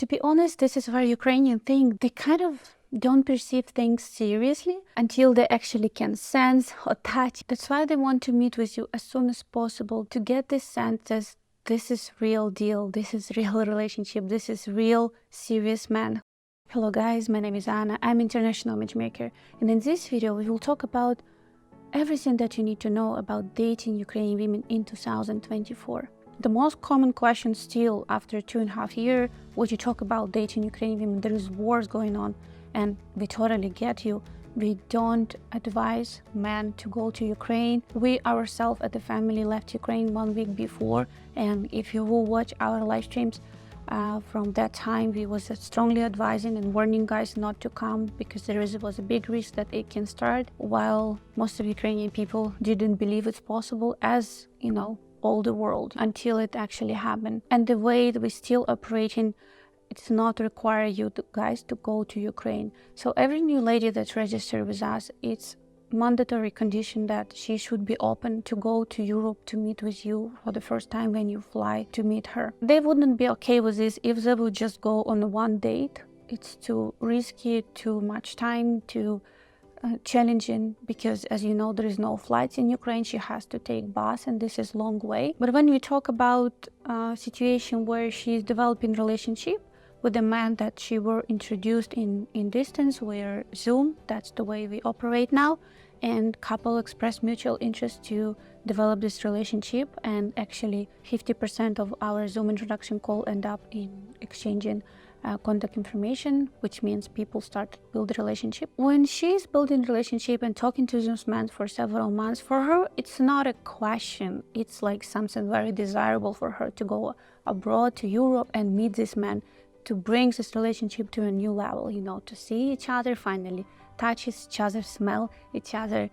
To be honest, this is a very Ukrainian thing. They kind of don't perceive things seriously until they actually can sense or touch. That's why they want to meet with you as soon as possible, to get this sense that this is real deal, this is real relationship, this is real serious man. Hello guys, my name is Anna, I'm international matchmaker, and in this video we will talk about everything that you need to know about dating Ukrainian women in 2024. The most common question still after 2.5 years, when you talk about dating Ukrainian women, there is wars going on, and we totally get you. We don't advise men to go to Ukraine. We ourselves at the family left Ukraine 1 week before, and if you will watch our live streams from that time, we was strongly advising and warning guys not to come because there was a big risk that it can start, while most of Ukrainian people didn't believe it's possible, as you know, all the world, until it actually happened. And the way that we still operating, it's not require you guys to go to Ukraine. So every new lady that registered with us, it's mandatory condition that she should be open to go to Europe to meet with you for the first time when you fly to meet her. They wouldn't be okay with this if they would just go on one date. It's too risky, too much time, too challenging, because as you know, there is no flights in Ukraine. She has to take bus, and this is long way. But when we talk about a situation where she's developing relationship with a man that she were introduced in distance, where Zoom, that's the way we operate now, and couple express mutual interest to develop this relationship, and actually 50% of our Zoom introduction call end up in exchanging contact information, which means people start to build a relationship. When she's building relationship and talking to this man for several months, for her it's not a question, it's like something very desirable for her to go abroad to Europe and meet this man, to bring this relationship to a new level, you know, to see each other, finally touch each other, smell each other,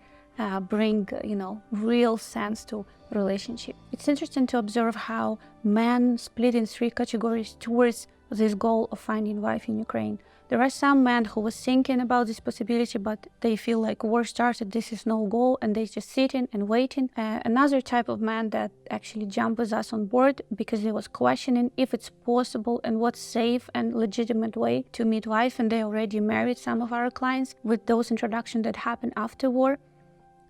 bring, you know, real sense to relationship. It's interesting to observe how men split in 3 categories towards this goal of finding wife in Ukraine. There are some men who was thinking about this possibility, but they feel like war started, this is no goal, and they just sitting and waiting. Another type of man that actually jumped with us on board because he was questioning if it's possible and what's safe and legitimate way to meet wife, and they already married some of our clients with those introductions that happened after war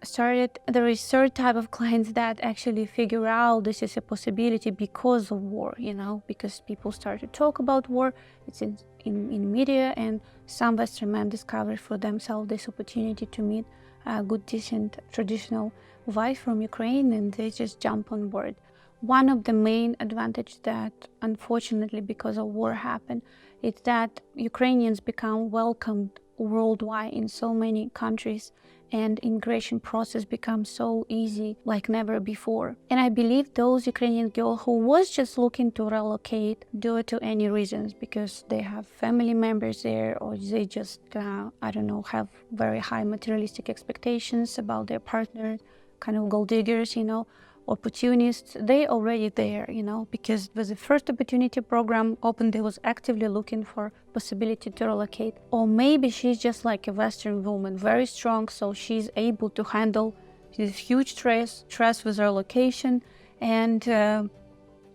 started. There is third type of clients that actually figure out this is a possibility because of war, you know, because people start to talk about war, it's in media, and some Western men discover for themselves this opportunity to meet a good, decent, traditional wife from Ukraine, and they just jump on board. One of the main advantages that unfortunately because of war happened is that Ukrainians become welcomed worldwide in so many countries, and immigration process becomes so easy like never before. And I believe those Ukrainian girls who was just looking to relocate due to any reasons, because they have family members there, or they just I don't know, have very high materialistic expectations about their partner, kind of gold diggers, you know, opportunists, they already there, you know, because with the first opportunity program open, they was actively looking for possibility to relocate. Or maybe she's just like a Western woman, very strong, so she's able to handle this huge stress with relocation. And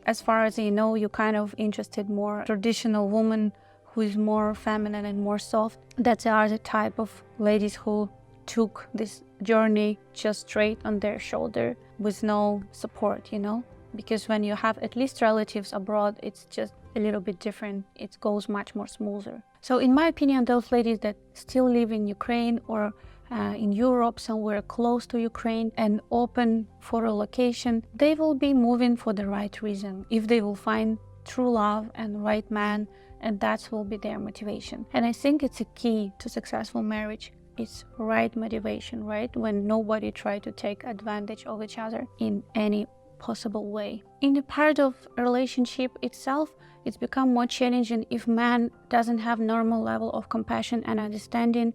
as far as you know, you're kind of interested more traditional woman who is more feminine and more soft. That's the other type of ladies who took this journey just straight on their shoulder with no support, you know, because when you have at least relatives abroad, it's just a little bit different. It goes much more smoother. So in my opinion, those ladies that still live in Ukraine or in Europe, somewhere close to Ukraine and open for relocation, they will be moving for the right reason, if they will find true love and right man, and that will be their motivation. And I think it's a key to successful marriage. It's right motivation, right? When nobody try to take advantage of each other in any possible way. In the part of relationship itself, it's become more challenging if man doesn't have normal level of compassion and understanding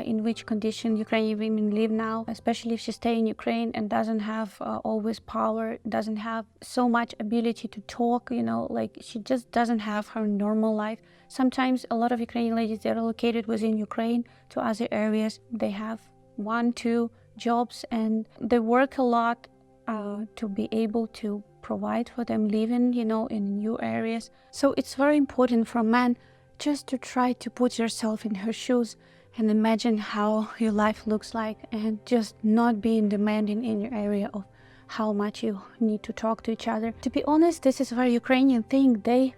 in which condition Ukrainian women live now, especially if she stay in Ukraine and doesn't have always power, doesn't have so much ability to talk, you know, like she just doesn't have her normal life. Sometimes a lot of Ukrainian ladies, they're located within Ukraine to other areas. They have 1, 2 jobs and they work a lot to be able to provide for them, living, in new areas. So it's very important for men just to try to put yourself in her shoes and imagine how your life looks like, and just not being demanding in your area of how much you need to talk to each other. To be honest, this is a very Ukrainian thing. They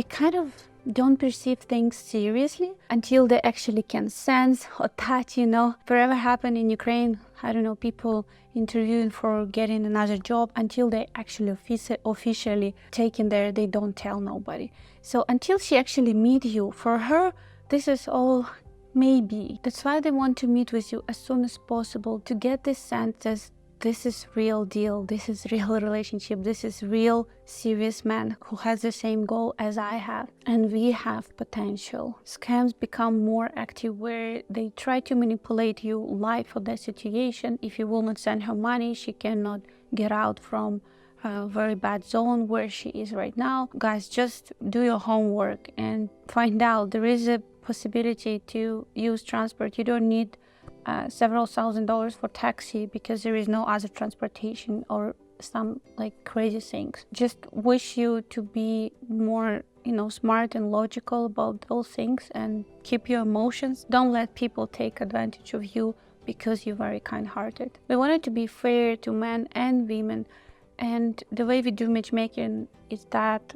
kind of don't perceive things seriously until they actually can sense or touch, whatever happened in Ukraine, I don't know, people interviewing for getting another job, until they actually officially taken there, they don't tell nobody. So until she actually meet you, for her, this is all maybe. That's why they want to meet with you as soon as possible, to get this sense that this is real deal, this is real relationship, this is real serious man who has the same goal as I have, and we have potential. Scams become more active where they try to manipulate you live for the situation. If you will not send her money, she cannot get out from a very bad zone where she is right now. Guys, just do your homework and find out. There is a possibility to use transport. You don't need several $1,000s for taxi because there is no other transportation or some like crazy things. Just wish you to be more, smart and logical about those things, and keep your emotions. Don't let people take advantage of you because you're very kind-hearted. We want it to be fair to men and women, and the way we do matchmaking is that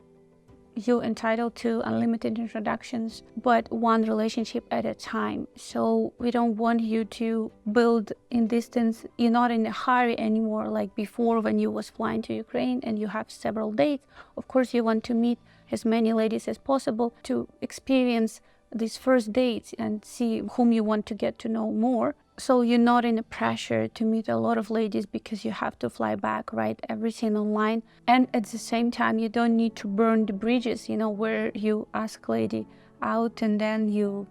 you're entitled to unlimited introductions, but one relationship at a time. So we don't want you to build in distance. You're not in a hurry anymore like before when you was flying to Ukraine and you have several dates. Of course, you want to meet as many ladies as possible to experience these first dates and see whom you want to get to know more. So you're not in a pressure to meet a lot of ladies because you have to fly back, write everything online. And at the same time, you don't need to burn the bridges, where you ask lady out and then you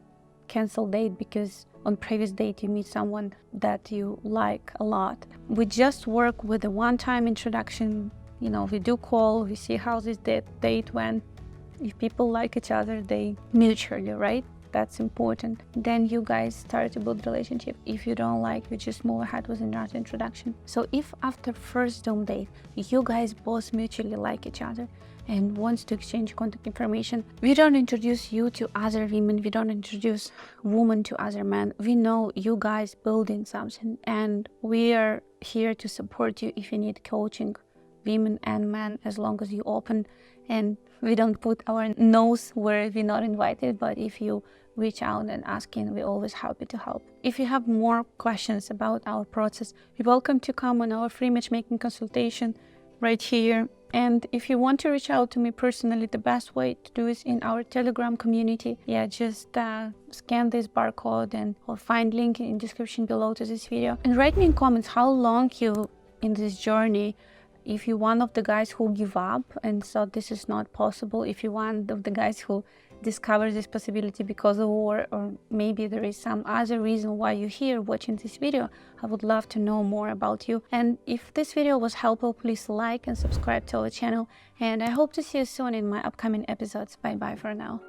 cancel date because on previous date you meet someone that you like a lot. We just work with a one-time introduction. We do call, we see how this date went. If people like each other, they mutually, right? That's important. Then you guys start to build relationship. If you don't like, you just move ahead with another introduction. So if after first Zoom date, you guys both mutually like each other and wants to exchange contact information, we don't introduce you to other women, we don't introduce women to other men. We know you guys building something, and we are here to support you if you need coaching, women and men, as long as you open, and we don't put our nose where we're not invited. But if you reach out and asking, we're always happy to help. If you have more questions about our process, you're welcome to come on our free matchmaking consultation right here. And if you want to reach out to me personally, the best way to do is in our Telegram community. Just scan this barcode or find link in description below to this video. And write me in comments how long you in this journey. If you're one of the guys who give up and thought this is not possible, if you're one of the guys who discovered this possibility because of war, or maybe there is some other reason why you're here watching this video, I would love to know more about you. And if this video was helpful, please like and subscribe to our channel. And I hope to see you soon in my upcoming episodes. Bye bye for now.